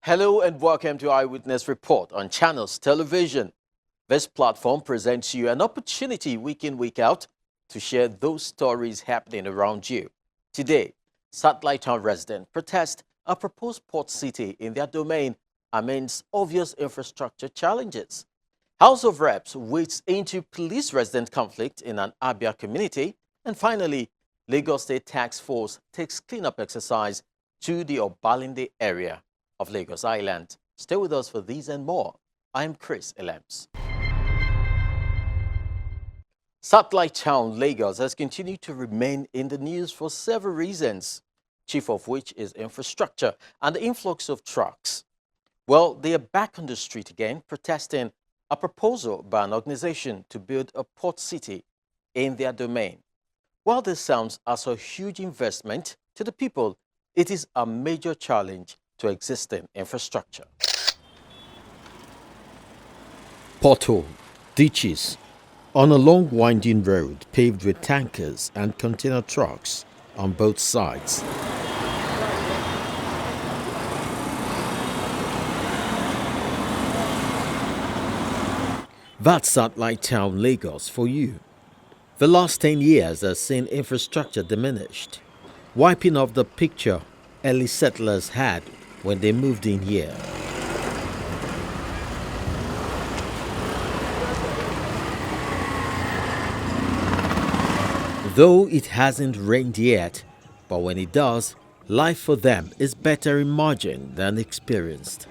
Hello and welcome to Eyewitness Report on Channels Television. This platform presents you an opportunity week in, week out to share those stories happening around you. Today, Satellite Town residents protest a proposed port city in their domain amidst obvious infrastructure challenges. House of Reps wades into police-resident conflict in an Abia community. And finally, Lagos State Task Force takes cleanup exercise to the Obalinde area of Lagos Island. Stay with us for these and more. I'm Chris Elems. Satellite Town Lagos has continued to remain in the news for several reasons, chief of which is infrastructure and the influx of trucks. Well, they are back on the street again, protesting a proposal by an organization to build a port city in their domain. While this sounds as a huge investment to the people, it is a major challenge to existing infrastructure. Pothole, ditches, on a long winding road paved with tankers and container trucks on both sides. That's Satellite Town Lagos for you. The last 10 years has seen infrastructure diminished, wiping off the picture early settlers had when they moved in here. Though it hasn't rained yet, but when it does, life for them is better imagined than experienced.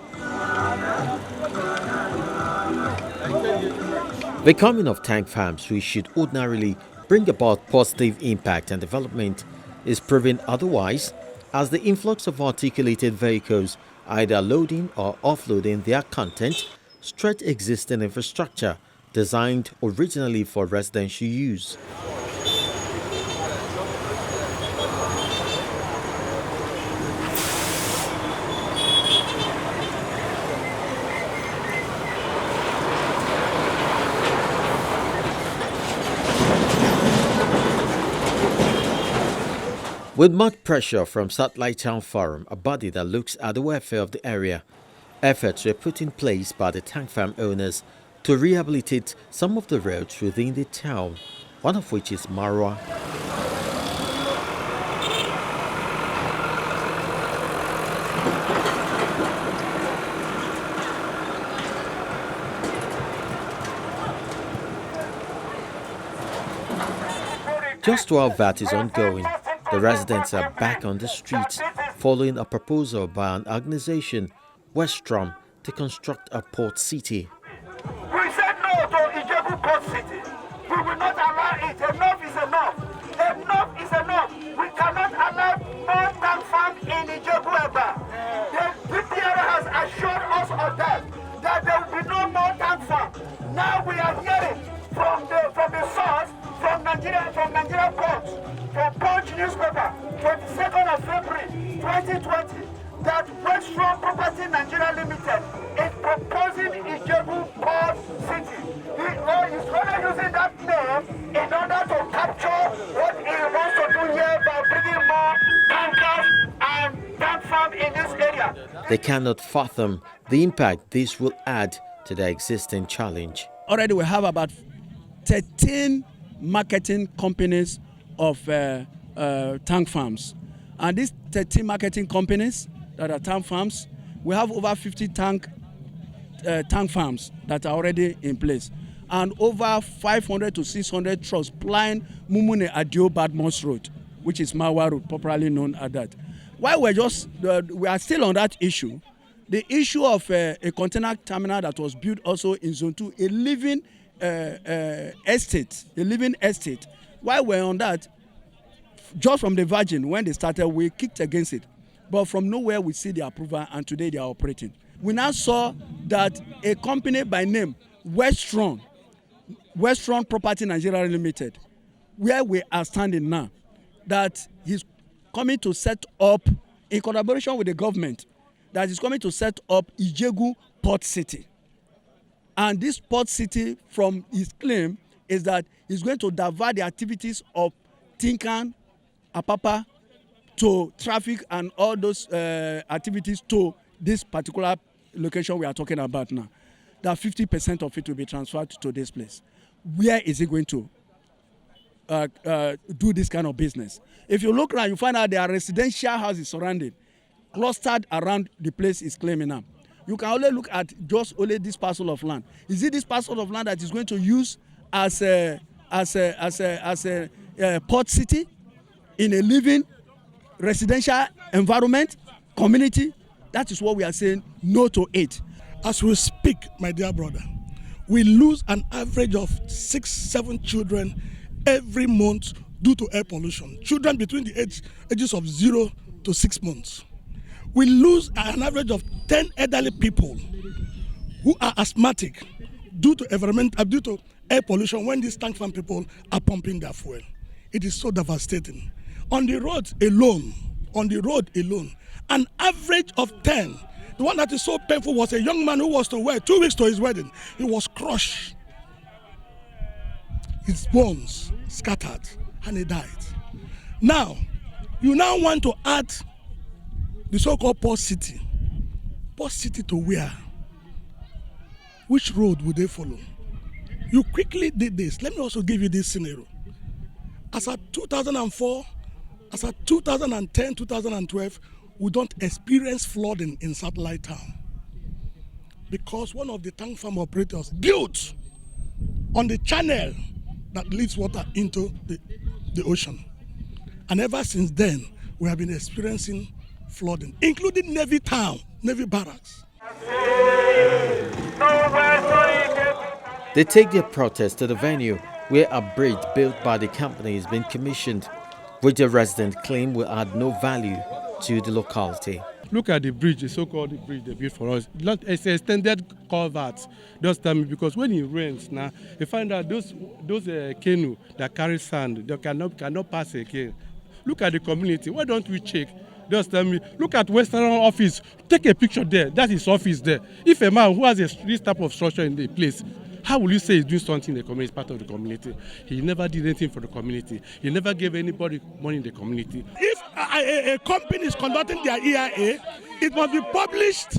The coming of tank farms, which should ordinarily bring about positive impact and development, is proving otherwise, as the influx of articulated vehicles either loading or offloading their content stretch existing infrastructure designed originally for residential use. With much pressure from Satellite Town Forum, a body that looks at the welfare of the area, efforts were put in place by the tank farm owners to rehabilitate some of the roads within the town, one of which is Marwa. Just while that is ongoing, the residents are back on the streets following a proposal by an organization, Westron, to construct a port city. We said no to Ijebu Port City. We will not allow it. Enough is enough. Enough is enough. We cannot allow more tank farm in Ijebu Eba. The DPR has assured us of that there will be no more tank farm. Now we are hearing from the source, from Nigeria Ports, from Punch newspaper, 22nd of February 2020, that Westron Property Nigeria Limited is proposing Ijebu Port City. He is only using that name in order to capture what he wants to do here by bringing more tankers and tank farm in this area. They cannot fathom the impact this will add to their existing challenge. Already we have about 13 marketing companies of tank farms. And these 13 marketing companies that are tank farms, we have over 50 tank farms that are already in place. And over 500 to 600 trucks plying Mumune Adio Badmos Road, which is Marwa Road, popularly known as that. While we are still on that issue, the issue of a container terminal that was built also in Zone 2, a living estate. While we're on that, just from the Virgin, when they started, we kicked against it. But from nowhere, we see the approval, and today they are operating. We now saw that a company by name Westron Property Nigeria Limited, where we are standing now, that he's coming to set up, in collaboration with the government, that is coming to set up Ijebu Port City. And this port city, from his claim, is that he's going to divert the activities of Tinkan, Apapa, to traffic and all those activities to this particular location we are talking about now, that 50% of it will be transferred to this place. Where is it going to do this kind of business? If you look around, you find out there are residential houses surrounding, clustered around the place is claiming now. You can only look at just only this parcel of land. Is it this parcel of land that is going to use as a port city in a living residential environment, community? That is what we are saying no to it. As we speak, my dear brother, we lose an average of 6-7 children every month due to air pollution. Children between the ages of 0 to 6 months. We lose an average of 10 elderly people who are asthmatic due to air pollution when these tank farm people are pumping their fuel. It is so devastating. On the road alone, an average of 10. The one that is so painful was a young man who was to wed 2 weeks to his wedding. He was crushed. His bones scattered and he died. Now, you now want to add the so-called port city. Port city to where? Which road would they follow? You quickly did this. Let me also give you this scenario. As at 2004, as at 2010, 2012, we don't experience flooding in Satellite Town because one of the tank farm operators built on the channel that leads water into the ocean. And ever since then, we have been experiencing flooding, including Navy Town, Navy Barracks. They take their protest to the venue where a bridge built by the company has been commissioned, which the residents claim will add no value to the locality. Look at the bridge, the so-called bridge they built for us. It's an extended culvert. Just tell me, because when it rains now, you find out those canoe that carry sand, they cannot pass again. Look at the community. Why don't we check? Just tell me. Look at Westron office. Take a picture there. That is office there. If a man who has this type of structure in the place, how will you say he's doing something in the community, part of the community? He never did anything for the community. He never gave anybody money in the community. If a company is conducting their EIA, it must be published.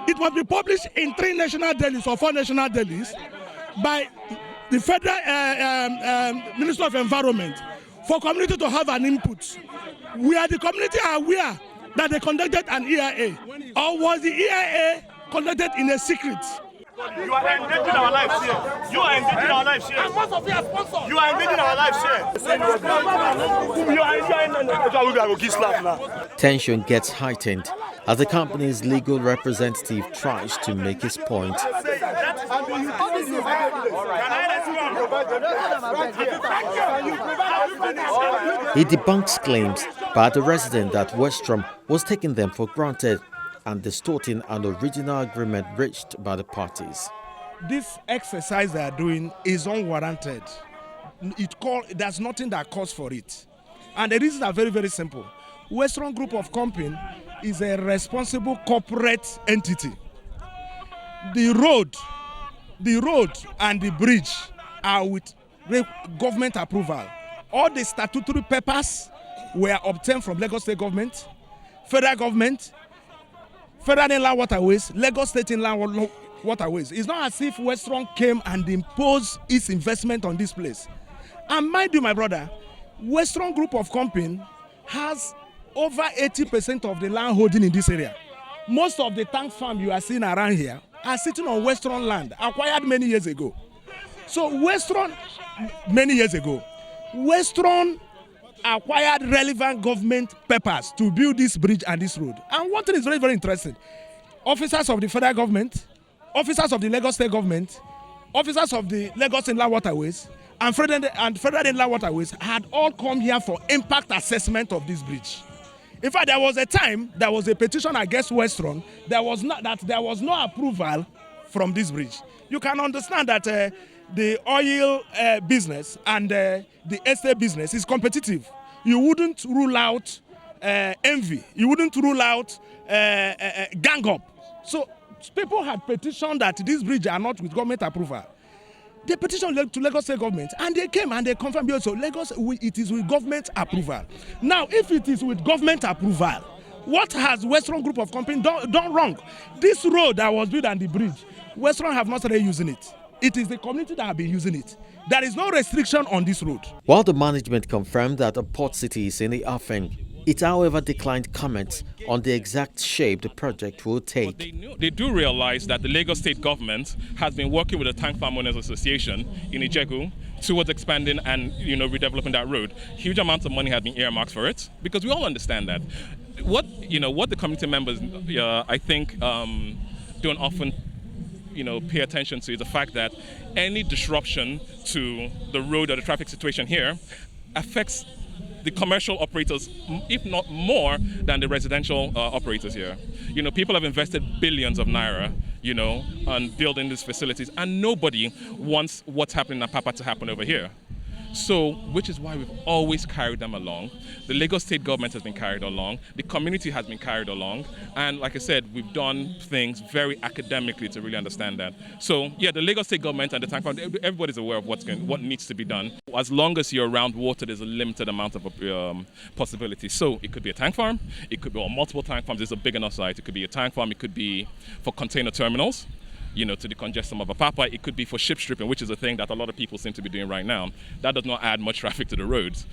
It must be published in 3 national dailies or 4 national dailies by the Federal Minister of Environment for community to have an input. Were the community aware that they conducted an EIA, or was the EIA conducted in a secret? You are endangering our lives here. You are endangering our lives here. And most of you are sponsors. You are endangering our lives here. Tension gets heightened as the company's legal representative tries to make his point. He debunks claims by the resident that Westron was taking them for granted and distorting an original agreement reached by the parties. This exercise they are doing is unwarranted. There's nothing that calls for it. And the reasons are very, very simple. Westron Group of Company is a responsible corporate entity. The road and the bridge are with government approval. All the statutory papers were obtained from Lagos State government, federal government, Federal Inland Waterways, Lagos State Inland Waterways. It's not as if Westron came and imposed its investment on this place. And mind you, my brother, Westron Group of Company has over 80% of the land holding in this area. Most of the tank farm you are seeing around here are sitting on Westron land, acquired many years ago. So Westron acquired relevant government papers to build this bridge and this road. And one thing is very, very interesting. Officers of the federal government, officers of the Lagos State government, officers of the Lagos Inland Waterways, and Federal Inland Waterways had all come here for impact assessment of this bridge. In fact, there was a time there was a petition against Westron. There was no approval from this bridge. You can understand that the oil business and the estate business is competitive. You wouldn't rule out envy. You wouldn't rule out gang up. So people had petitioned that this bridge are not with government approval. They petitioned to Lagos State government, and they came and they confirmed also Lagos, it is with government approval. Now, if it is with government approval, What has Westron Group of Company done wrong? This road that was built on the bridge, Westron have not started using it. It is the community that have been using it. There is no restriction on this road. While the management confirmed that a port city is in the offing, it however declined comments on the exact shape the project will take. They do realize that the Lagos state government has been working with the Tank Farm Owners Association in Ijebu towards expanding and redeveloping that road. Huge amounts of money have been earmarked for it, because we all understand that. What the community members I think don't often pay attention to is the fact that any disruption to the road or the traffic situation here affects the commercial operators, if not more than the residential operators here. People have invested billions of naira, on building these facilities, and nobody wants what's happening in Apapa to happen over here. So, which is why we've always carried them along. The Lagos state government has been carried along. The community has been carried along. And like I said, we've done things very academically to really understand that. So, yeah, the Lagos state government and the tank farm, everybody's aware of what needs to be done. As long as you're around water, there's a limited amount of possibilities. So, it could be a tank farm. It could be multiple tank farms. There's a big enough site. It could be a tank farm. It could be for container terminals, to decongest some of Apapa. It could be for ship stripping, which is a thing that a lot of people seem to be doing right now. That does not add much traffic to the roads.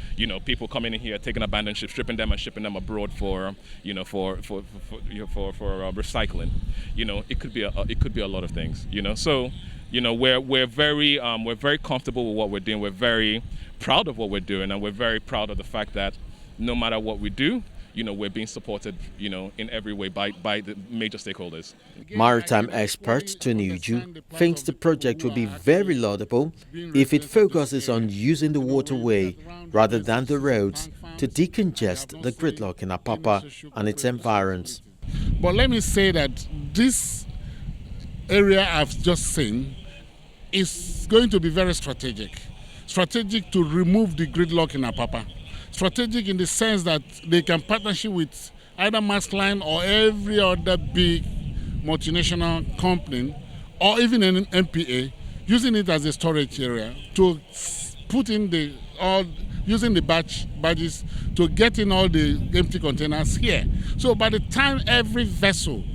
People coming in here, taking abandoned ships, stripping them and shipping them abroad for recycling. It could be a lot of things. So, we're very comfortable with what we're doing. We're very proud of what we're doing, and we're very proud of the fact that no matter what we do, we're being supported, in every way by the major stakeholders. Maritime expert Tony Uju thinks the project will be very laudable if it focuses on using the waterway rather than the roads to decongest the gridlock in Apapa and its environs. But let me say that this area I've just seen is going to be very strategic to remove the gridlock in Apapa. Strategic in the sense that they can partnership with either Masterline or every other big multinational company, or even an MPA, using it as a storage area to put in using the badges to get in all the empty containers here. So by the time every vessel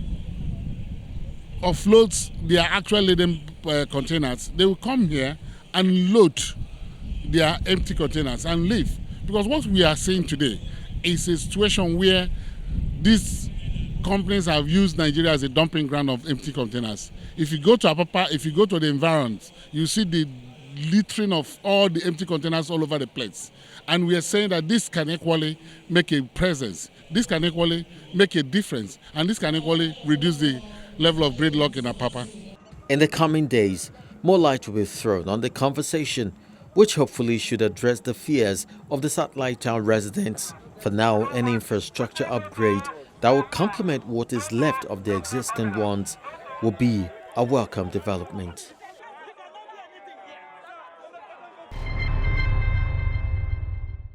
offloads their actual laden containers, they will come here and load their empty containers and leave. Because what we are seeing today is a situation where these companies have used Nigeria as a dumping ground of empty containers. If you go to Apapa, if you go to the environs, you see the littering of all the empty containers all over the place. And we are saying that this can equally make a presence, this can equally make a difference, and this can equally reduce the level of gridlock in Apapa. In the coming days, more light will be thrown on the conversation, which hopefully should address the fears of the satellite town residents. For now, any infrastructure upgrade that will complement what is left of the existing ones will be a welcome development.